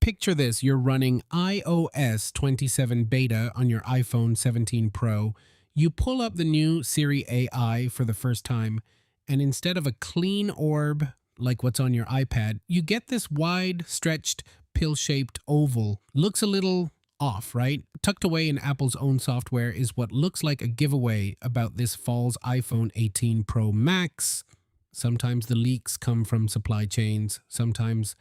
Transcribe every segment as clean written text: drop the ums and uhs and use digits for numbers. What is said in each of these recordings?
Picture this, you're running iOS 27 beta on your iPhone 17 Pro. You pull up the new Siri AI for the first time, and instead of a clean orb like what's on your iPad, you get this wide, stretched, pill-shaped oval. Looks a little off, right? Tucked away in Apple's own software is what looks like a giveaway about this fall's iPhone 18 Pro Max. Sometimes the leaks come from supply chains, sometimes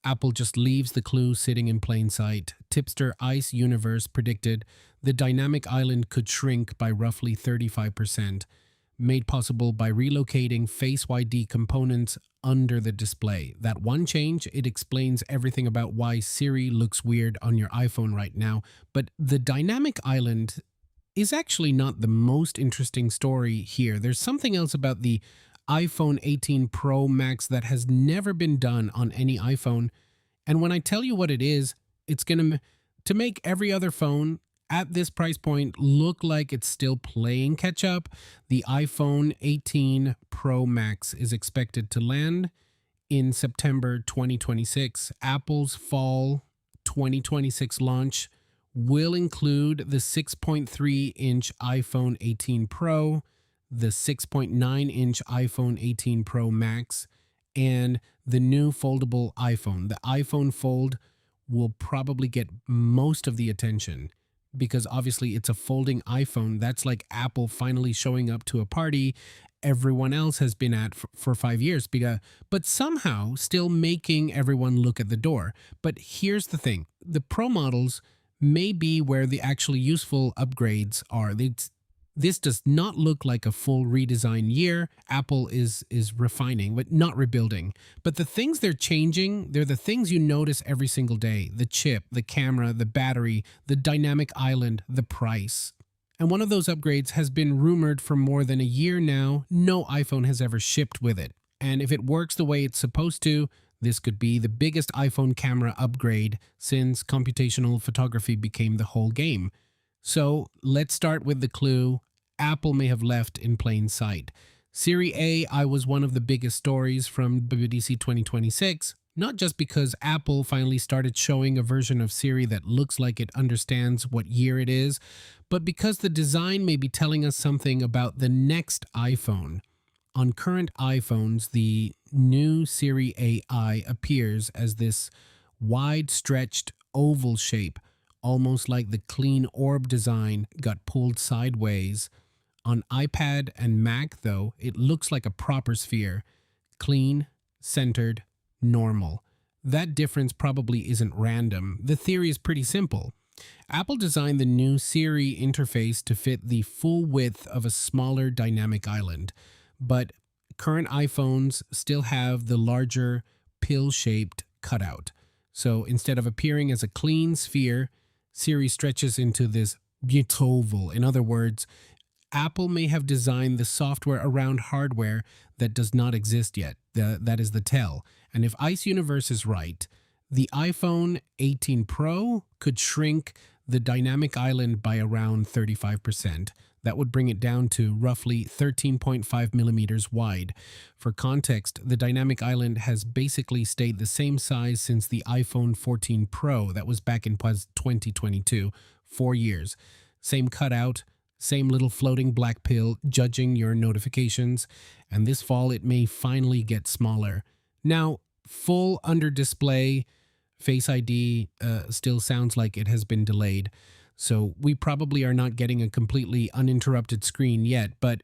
Apple just leaves the clue sitting in plain sight. Tipster Ice Universe predicted the dynamic island could shrink by roughly 35%, made possible by relocating Face ID components under the display. That one change, it explains everything about why Siri looks weird on your iPhone right now. But the dynamic island is actually not the most interesting story here. There's something else about the iPhone 18 Pro Max that has never been done on any iPhone. And when I tell you what it is, it's going to make every other phone at this price point look like it's still playing catch up. The iPhone 18 Pro Max is expected to land in September 2026. Apple's fall 2026 launch will include the 6.3-inch iPhone 18 Pro, the 6.9-inch iPhone 18 Pro Max, and the new foldable iPhone. The iPhone Fold will probably get most of the attention because obviously it's a folding iPhone. That's like Apple finally showing up to a party everyone else has been at for 5 years, but somehow still making everyone look at the door. But here's the thing. The Pro models may be where the actually useful upgrades are. This does not look like a full redesign year. Apple is refining, but not rebuilding. But the things they're changing, they're the things you notice every single day. The chip, the camera, the battery, the dynamic island, the price. And one of those upgrades has been rumored for more than a year now. No iPhone has ever shipped with it. And if it works the way it's supposed to, this could be the biggest iPhone camera upgrade since computational photography became the whole game. So let's start with the clue Apple may have left in plain sight. Siri AI was one of the biggest stories from WWDC 2026, not just because Apple finally started showing a version of Siri that looks like it understands what year it is, but because the design may be telling us something about the next iPhone. On current iPhones, the new Siri AI appears as this wide-stretched oval shape, almost like the clean orb design got pulled sideways. On iPad and Mac, though, it looks like a proper sphere. Clean, centered, normal. That difference probably isn't random. The theory is pretty simple. Apple designed the new Siri interface to fit the full width of a smaller dynamic island, but current iPhones still have the larger pill-shaped cutout. So instead of appearing as a clean sphere, Siri stretches into this oval. In other words, Apple may have designed the software around hardware that does not exist yet. That is the tell. And if Ice Universe is right, the iPhone 18 Pro could shrink the dynamic island by around 35%. That would bring it down to roughly 13.5 millimeters wide. For context, the dynamic island has basically stayed the same size since the iPhone 14 Pro. That was back in 2022, 4 years. Same cutout, same little floating black pill judging your notifications, and this fall it may finally get smaller. Now, full under display Face ID still sounds like it has been delayed, so we probably are not getting a completely uninterrupted screen yet, but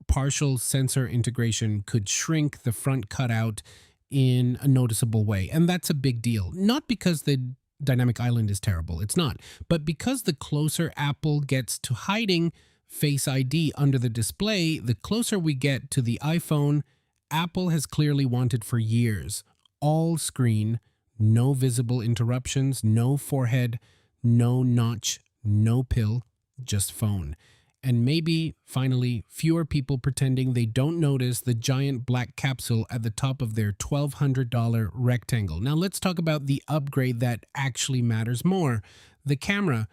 partial sensor integration could shrink the front cutout in a noticeable way, and that's a big deal. Not because the dynamic island is terrible, it's not, but because the closer Apple gets to hiding Face ID under the display, the closer we get to the iPhone Apple has clearly wanted for years. All screen, no visible interruptions, no forehead, no notch, no pill, just phone. And maybe, finally, fewer people pretending they don't notice the giant black capsule at the top of their $1,200 rectangle. Now let's talk about the upgrade that actually matters more. The camera.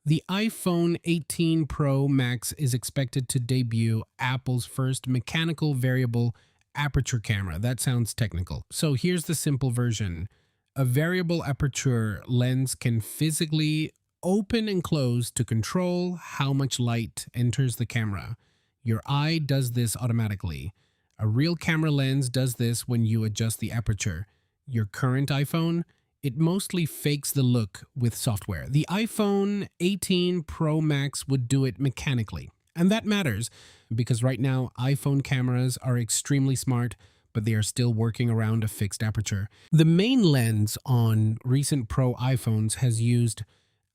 The iPhone 18 Pro Max is expected to debut Apple's first mechanical variable aperture camera. That sounds technical. So here's the simple version. A variable aperture lens can physically open and close to control how much light enters the camera. Your eye does this automatically. A real camera lens does this when you adjust the aperture. Your current iPhone, it mostly fakes the look with software. The iPhone 18 Pro Max would do it mechanically. And that matters because right now iPhone cameras are extremely smart, but they are still working around a fixed aperture. The main lens on recent Pro iPhones has used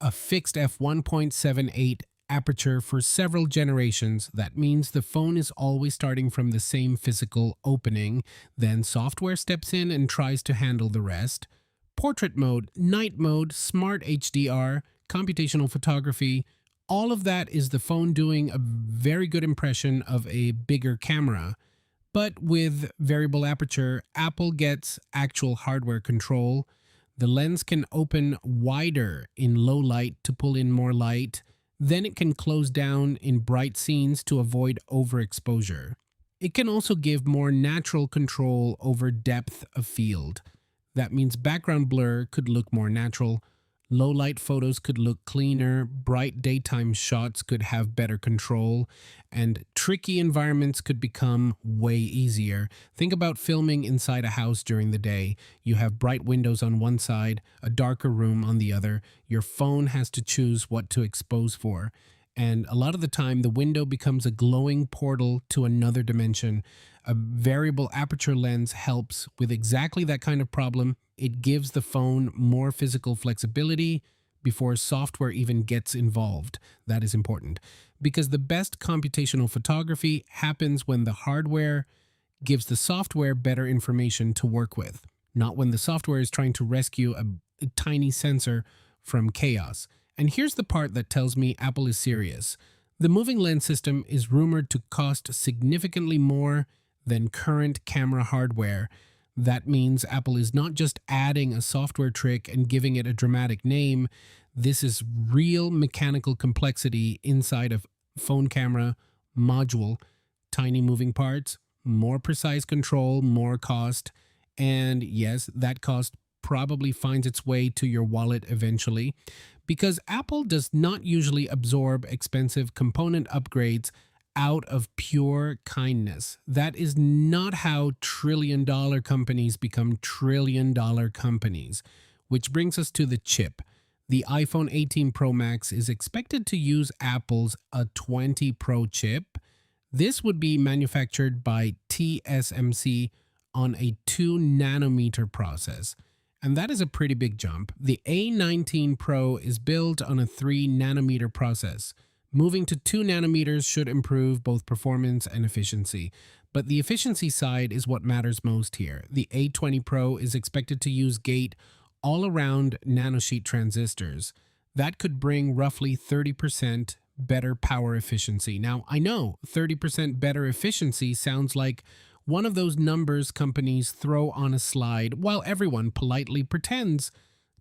a fixed f1.78 aperture for several generations. That means the phone is always starting from the same physical opening. Then software steps in and tries to handle the rest. Portrait mode, night mode, smart HDR, computational photography, all of that is the phone doing a very good impression of a bigger camera. But with variable aperture, Apple gets actual hardware control. The lens can open wider in low light to pull in more light. Then it can close down in bright scenes to avoid overexposure. It can also give more natural control over depth of field. That means background blur could look more natural. Low light photos could look cleaner, bright daytime shots could have better control, and tricky environments could become way easier. Think about filming inside a house during the day. You have bright windows on one side, a darker room on the other. Your phone has to choose what to expose for. And a lot of the time, the window becomes a glowing portal to another dimension. A variable aperture lens helps with exactly that kind of problem. It gives the phone more physical flexibility before software even gets involved. That is important because the best computational photography happens when the hardware gives the software better information to work with, not when the software is trying to rescue a tiny sensor from chaos. And here's the part that tells me Apple is serious. The moving lens system is rumored to cost significantly more than current camera hardware. That means Apple is not just adding a software trick and giving it a dramatic name. This is real mechanical complexity inside a phone camera module, tiny moving parts, more precise control, more cost. And yes, that cost probably finds its way to your wallet eventually because Apple does not usually absorb expensive component upgrades out of pure kindness. That is not how trillion-dollar companies become trillion-dollar companies. Which brings us to the chip. The iPhone 18 Pro Max is expected to use Apple's A20 Pro chip. This would be manufactured by TSMC on a 2 nanometer process. And that is a pretty big jump. The A19 Pro is built on a 3 nanometer process. Moving to 2 nanometers should improve both performance and efficiency. But the efficiency side is what matters most here. The A20 Pro is expected to use gate all-around nanosheet transistors. That could bring roughly 30% better power efficiency. Now, I know 30% better efficiency sounds like one of those numbers companies throw on a slide while everyone politely pretends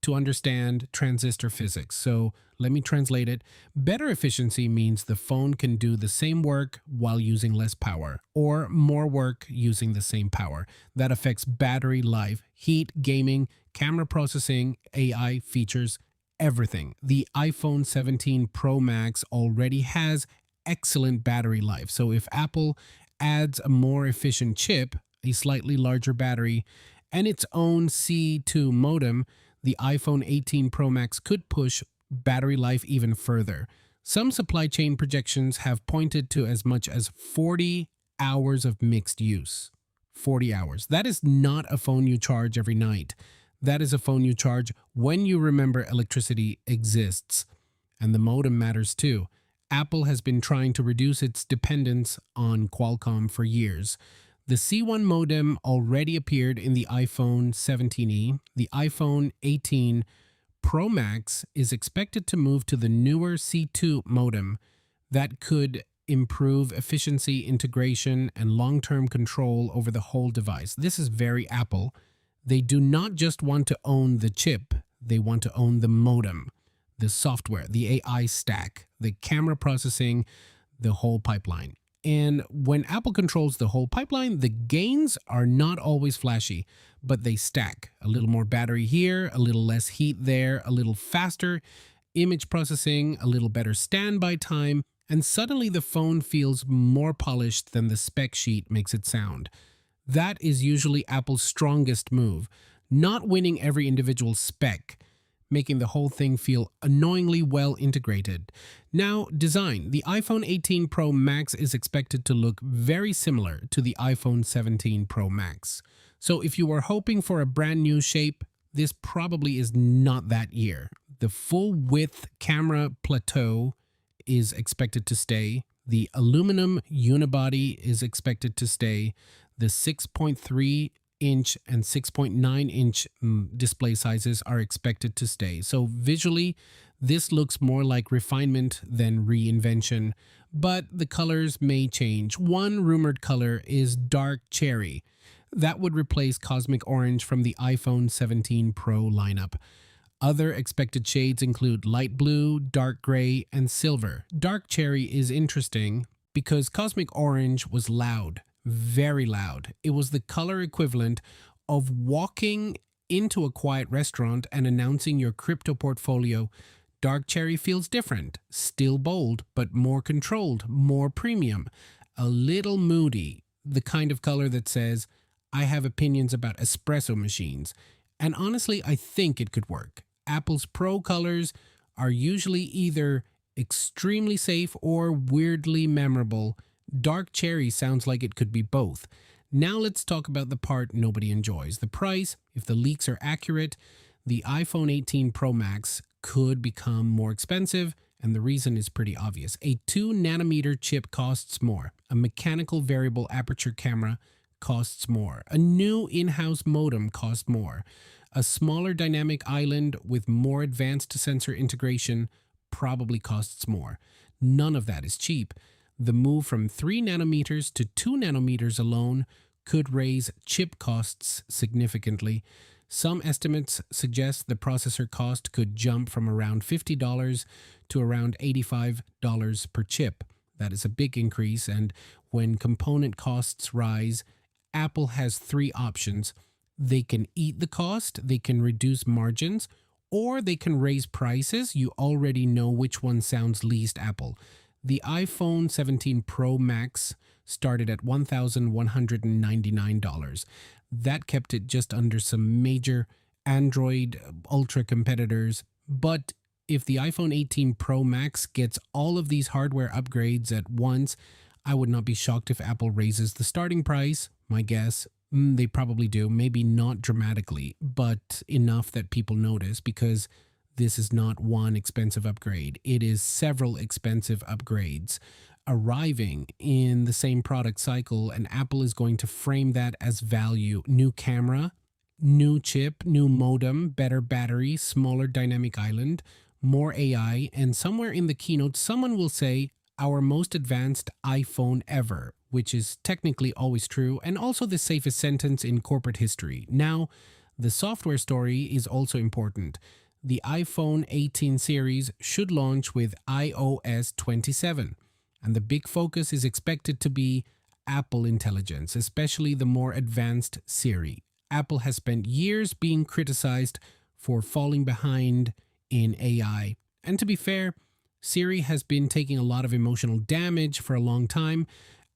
to understand transistor physics. So let me translate it. Better efficiency means the phone can do the same work while using less power, or more work using the same power. That affects battery life, heat, gaming, camera processing, AI features, everything. The iPhone 17 Pro Max already has excellent battery life. So if Apple adds a more efficient chip, a slightly larger battery, and its own C2 modem, the iPhone 18 Pro Max could push battery life even further. Some supply chain projections have pointed to as much as 40 hours of mixed use. 40 hours. That is not a phone you charge every night. That is a phone you charge when you remember electricity exists. And the modem matters too. Apple has been trying to reduce its dependence on Qualcomm for years. The C1 modem already appeared in the iPhone 17e. The iPhone 18 Pro Max is expected to move to the newer C2 modem that could improve efficiency, integration, and long-term control over the whole device. This is very Apple. They do not just want to own the chip, they want to own the modem, the software, the AI stack, the camera processing, the whole pipeline. And when Apple controls the whole pipeline, the gains are not always flashy, but they stack. A little more battery here, a little less heat there, a little faster image processing, a little better standby time, and suddenly the phone feels more polished than the spec sheet makes it sound. That is usually Apple's strongest move, not winning every individual spec, making the whole thing feel annoyingly well integrated. Now, design. The iPhone 18 Pro Max is expected to look very similar to the iPhone 17 Pro Max. So if you were hoping for a brand new shape, this probably is not that year. The full width camera plateau is expected to stay. The aluminum unibody is expected to stay. The 6.3-inch and 6.9-inch display sizes are expected to stay. So visually, this looks more like refinement than reinvention, but the colors may change. One rumored color is dark cherry. That would replace cosmic orange from the iPhone 17 Pro lineup. Other expected shades include light blue, dark gray, and silver. Dark cherry is interesting because cosmic orange was loud, very loud. It was the color equivalent of walking into a quiet restaurant and announcing your crypto portfolio. Dark cherry feels different, still bold, but more controlled, more premium, a little moody, the kind of color that says, I have opinions about espresso machines. And honestly, I think it could work. Apple's Pro colors are usually either extremely safe or weirdly memorable. Dark cherry sounds like it could be both. Now let's talk about the part nobody enjoys. The price. If the leaks are accurate, the iPhone 18 Pro Max could become more expensive, and the reason is pretty obvious. A 2-nanometer chip costs more. A mechanical variable aperture camera costs more. A new in-house modem costs more. A smaller dynamic island with more advanced sensor integration probably costs more. None of that is cheap. The move from 3 nanometers to 2 nanometers alone could raise chip costs significantly. Some estimates suggest the processor cost could jump from around $50 to around $85 per chip. That is a big increase, and when component costs rise, Apple has 3 options. They can eat the cost, they can reduce margins, or they can raise prices. You already know which one sounds least Apple. The iPhone 17 Pro Max started at $1,199. That kept it just under some major Android Ultra competitors. But if the iPhone 18 Pro Max gets all of these hardware upgrades at once, I would not be shocked if Apple raises the starting price. My guess, they probably do. Maybe not dramatically, but enough that people notice, because this is not one expensive upgrade. It is several expensive upgrades arriving in the same product cycle, and Apple is going to frame that as value. New camera, new chip, new modem, better battery, smaller dynamic island, more AI, and somewhere in the keynote, someone will say, our most advanced iPhone ever, which is technically always true, and also the safest sentence in corporate history. Now, the software story is also important. The iPhone 18 series should launch with iOS 27, and the big focus is expected to be Apple Intelligence, especially the more advanced Siri. Apple has spent years being criticized for falling behind in AI, and to be fair, Siri has been taking a lot of emotional damage for a long time.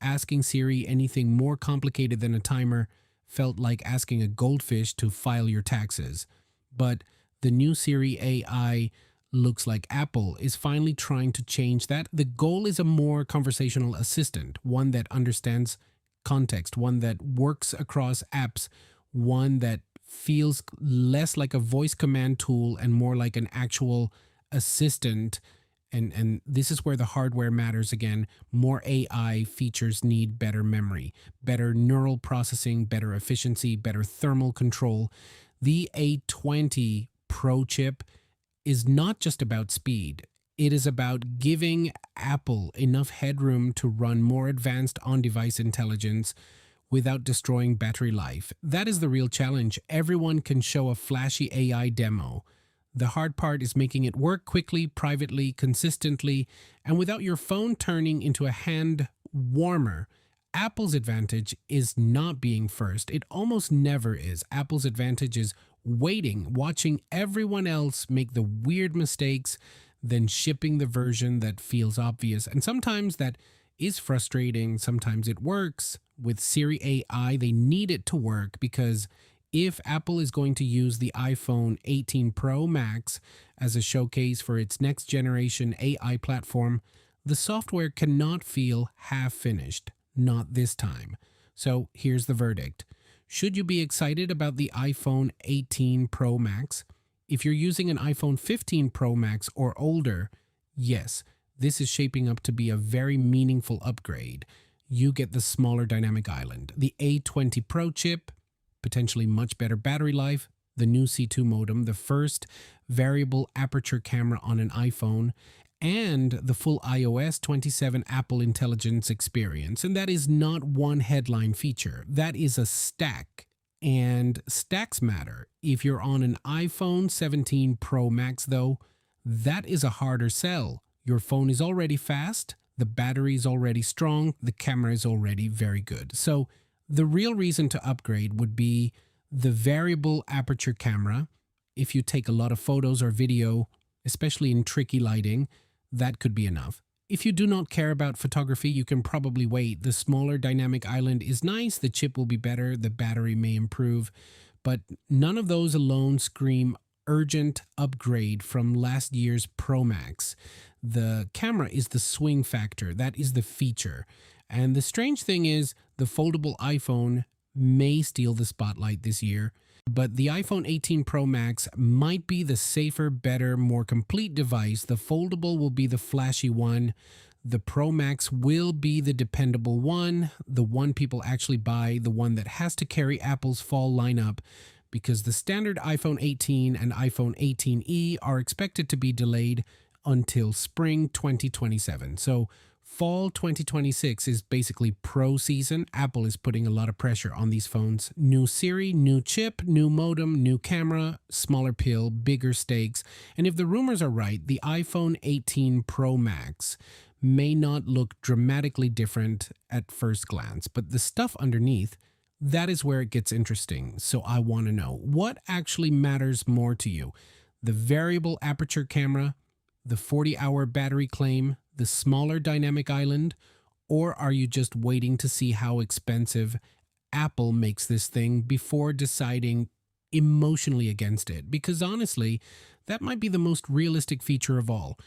Asking Siri anything more complicated than a timer felt like asking a goldfish to file your taxes. But the new Siri AI looks like Apple is finally trying to change that. The goal is a more conversational assistant, one that understands context, one that works across apps, one that feels less like a voice command tool and more like an actual assistant. And this is where the hardware matters again. More AI features need better memory, better neural processing, better efficiency, better thermal control. The A20 Pro chip is not just about speed. It is about giving Apple enough headroom to run more advanced on-device intelligence without destroying battery life. That is the real challenge. Everyone can show a flashy AI demo. The hard part is making it work quickly, privately, consistently, and without your phone turning into a hand warmer. Apple's advantage is not being first. It almost never is. Apple's advantage is waiting, watching everyone else make the weird mistakes, then shipping the version that feels obvious. And sometimes that is frustrating. Sometimes it works. With Siri AI, they need it to work because if Apple is going to use the iPhone 18 Pro Max as a showcase for its next generation AI platform, the software cannot feel half finished. Not this time. So here's the verdict. Should you be excited about the iPhone 18 Pro Max? If you're using an iPhone 15 Pro Max or older, yes, this is shaping up to be a very meaningful upgrade. You get the smaller dynamic island, the A20 Pro chip, potentially much better battery life, the new C2 modem, the first variable aperture camera on an iPhone, and the full iOS 27 Apple Intelligence experience. And that is not one headline feature. That is a stack. And stacks matter. If you're on an iPhone 17 Pro Max, though, that is a harder sell. Your phone is already fast, the battery is already strong, the camera is already very good. So the real reason to upgrade would be the variable aperture camera. If you take a lot of photos or video, especially in tricky lighting, that could be enough. If you do not care about photography, you can probably wait. The smaller dynamic island is nice, the chip will be better, the battery may improve, but none of those alone scream urgent upgrade from last year's Pro Max. The camera is the swing factor, that is the feature. And the strange thing is, the foldable iPhone may steal the spotlight this year, but the iPhone 18 Pro Max might be the safer, better, more complete device. The foldable will be the flashy one. The Pro Max will be the dependable one, the one people actually buy, the one that has to carry Apple's fall lineup, because the standard iPhone 18 and iPhone 18e are expected to be delayed until spring 2027. So fall 2026 is basically Pro season. Apple is putting a lot of pressure on these phones. New Siri, new chip, new modem, new camera, smaller pill, bigger stakes. And if the rumors are right, the iPhone 18 Pro Max may not look dramatically different at first glance, but the stuff underneath, that is where it gets interesting. So I want to know, what actually matters more to you? The variable aperture camera, the 40-hour battery claim, the smaller dynamic island, or are you just waiting to see how expensive Apple makes this thing before deciding emotionally against it? Because honestly, that might be the most realistic feature of all.